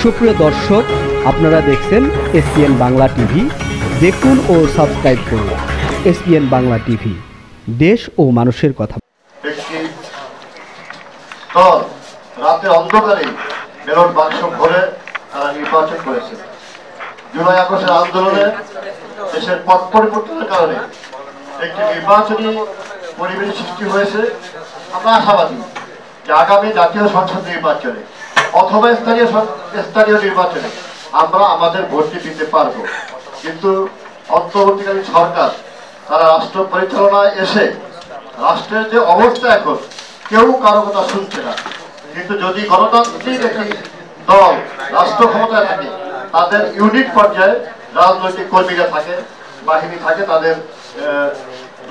সুপ্রিয় দর্শক, আপনারা দেখছেন এসপিএন বাংলা টিভি। দেখুন ও সাবস্ক্রাইব করুন এসপিএন বাংলা টিভি, দেশ ও মানুষের কথা। রাতের অন্ধকারে ব্যালট বাক্স ভরে তারা নির্বাচন করেছে। জুলাই আগস্টের আন্দোলনে দেশের পথ পরিবর্তনের কারণে একটি নির্বাচনী পরিবেশ সৃষ্টি হয়েছে। আমরা আশাবাদী যে আগামী জাতীয় সংসদ নির্বাচনে অথবা স্থানীয় নির্বাচনে আমরা আমাদের ভোটটি দিতে পারবো। কিন্তু অন্তর্বর্তীকালীন সরকার তারা রাষ্ট্র পরিচালনায় এসে রাষ্ট্রের যে অবস্থা এখন কেউ কারো কথা শুনছে না। কিন্তু যদি গণতান্ত্রিক একটি দল রাষ্ট্র ক্ষমতায় থাকে, তাদের ইউনিট পর্যায়ে রাজনৈতিক কর্মীরা থাকে, বাহিনী থাকে, তাদের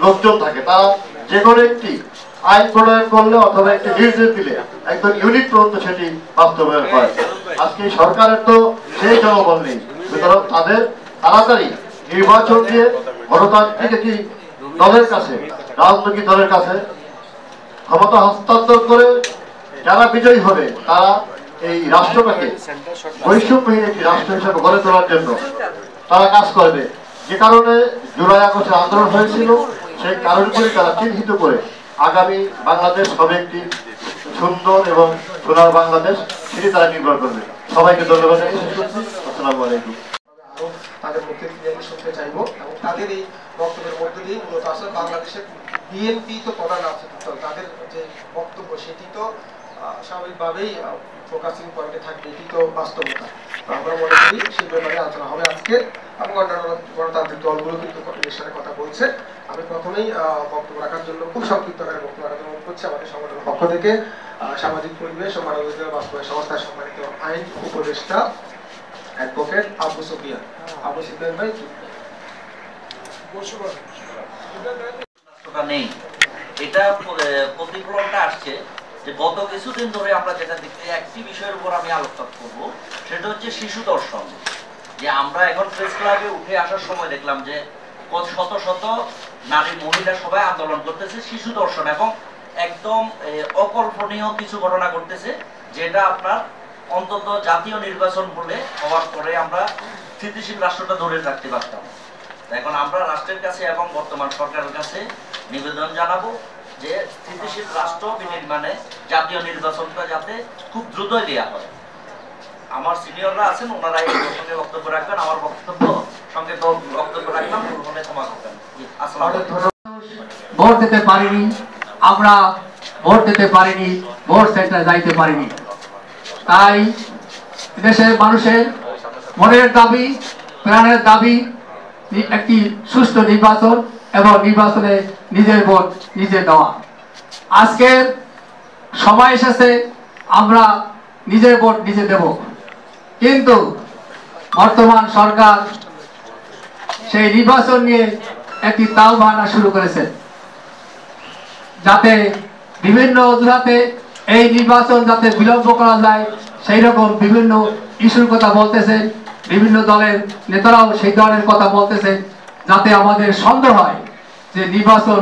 লোকজন থাকে, তারা যে কোনো একটি আইন প্রণয়ন করলে অথবা একটি নির্দেশ দিলে একদম ইউনিট পর্যন্ত সেটি বাস্তবায়ন হয়। আজকে সরকারের তো সেই জনবল নেই, সুতরাং তাদের তাড়াতাড়ি নির্বাচন দিয়ে গণতান্ত্রিক একটি দলের কাছে, রাজনৈতিক দলের কাছে ক্ষমতা হস্তান্তর করে যারা বিজয়ী হবে তারা এই রাষ্ট্রটাকে বৈষম্যহীন একটি রাষ্ট্র হিসেবে গড়ে তোলার জন্য তারা কাজ করবে। যে কারণে জুলাই আগস্টের আন্দোলন হয়েছিল, সেই কারণগুলি তারা চিহ্নিত করে আগামী বাংলাদেশ হবে একটি সুন্দর এবং সোনার বাংলাদেশ, সেটি তারা নির্ভর করবে। সবাইকে ধন্যবাদ জানিয়ে শেষ করছি। আসসালামু আলাইকুম। তাদের মুখে শুনতে চাইবো এবং তাদের এই বক্তব্যের মধ্যে দিয়ে মূলত আসলে বাংলাদেশের বিএনপি তো প্রধান রাজনৈতিক দল, তাদের যে বক্তব্য সেটি তো স্বাভাবিকভাবেই ফোকাসিং পয়েন্টে থাকবে, এটি তো বাস্তবতা। আমরা মনে করি সেই ব্যাপারে আলোচনা হবে আজকে এবং অন্যান্য গণতান্ত্রিক দলগুলো কিন্তু এর সাথে কথা বলছে। আমি প্রথমেই বক্তব্য রাখার জন্য খুব সংক্ষিপ্ত আকারে বক্তব্য রাখার জন্য অনুরোধ করছি আমাদের সংগঠনের পক্ষ থেকে সামাজিক পরিবেশ ও মানবাধিকার বাস্তবায়ন সংস্থার সম্মানিত আইন উপদেষ্টা অ্যাডভোকেট আবু সুফিয়ান। আবু সুফিয়ান ভাই নেই, এটা প্রতিফলনটা আসছে যে গত কিছুদিন ধরে আমরা যেটা দেখছি, একটি বিষয়ের উপর আমি আলোকপাত করব, সেটা হচ্ছে শিশু দর্শন। যে আমরা এখন প্রেস ক্লাবে উঠে আসার সময় দেখলাম যে শত শত নারী মহিলা সবাই আন্দোলন করতেছে শিশু দর্শন, এবং একদম অকল্পনীয় কিছু ঘটনা ঘটতেছে, যেটা আপনার অন্তত জাতীয় নির্বাচন বলে হওয়ার পরে আমরা স্থিতিশীল রাষ্ট্রটা ধরে রাখতে পারতাম। এখন আমরা রাষ্ট্রের কাছে এবং বর্তমান সরকারের কাছে নিবেদন জানাবো যে স্থিতিশীল রাষ্ট্র বিনির্মাণে জাতীয় নির্বাচনটা যাতে খুব দ্রুতই দেওয়া হয়। আমার সিনিয়ররা আছেন, ওনারা এই প্রসঙ্গে বক্তব্য রাখবেন। আমার বক্তব্য সঙ্গে তো বক্তব্য রাখলাম, ওখানে ক্ষমা করবেন। ভোট দিতে পারিনি, আমরা ভোট দিতে পারিনি, ভোট সেন্টারে যাইতে পারিনি। তাই দেশের মানুষের মনের দাবি, প্রাণের দাবি একটি সুষ্ঠু নির্বাচন এবং নির্বাচনে নিজের ভোট নিজে দেওয়া। আজকের সময় এসেছে আমরা নিজের ভোট নিজে দেব, কিন্তু বর্তমান সরকার সেই নির্বাচন নিয়ে একটি তালবাহানা শুরু করেছে, যাতে বিভিন্ন অজুহাতে এই নির্বাচন যাতে বিলম্ব করা যায় সেই রকম বিভিন্ন ইস্যুর কথা বলতেছে। বিভিন্ন দলের নেতারাও সেই ধরনের কথা বলতেছে, যাতে আমাদের সন্দেহ হয় যে নির্বাচন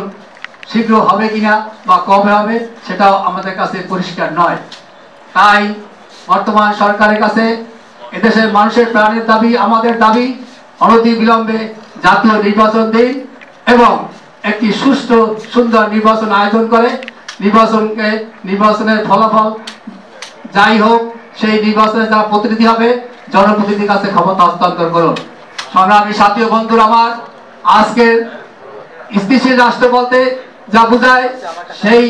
শীঘ্র হবে কিনা বা কবে হবে সেটাও আমাদের কাছে পরিষ্কার নয়। তাই বর্তমান সরকারের কাছে এদেশের মানুষের প্রাণের দাবি, আমাদের দাবি, অনতি বিলম্বে জাতীয় নির্বাচন দিন এবং একটি সুষ্ঠু সুন্দর নির্বাচন আয়োজন করে নির্বাচনের ফলাফল যাই হোক সেই নির্বাচনে যারা প্রতিনিধি হবে জনপ্রতিনিধির কাছে ক্ষমতা হস্তান্তর করুন। সংগ্রামী সাথী ও বন্ধুরা আমার, আজকের স্থিতিশীল রাষ্ট্র বলতে যা বোঝায় সেই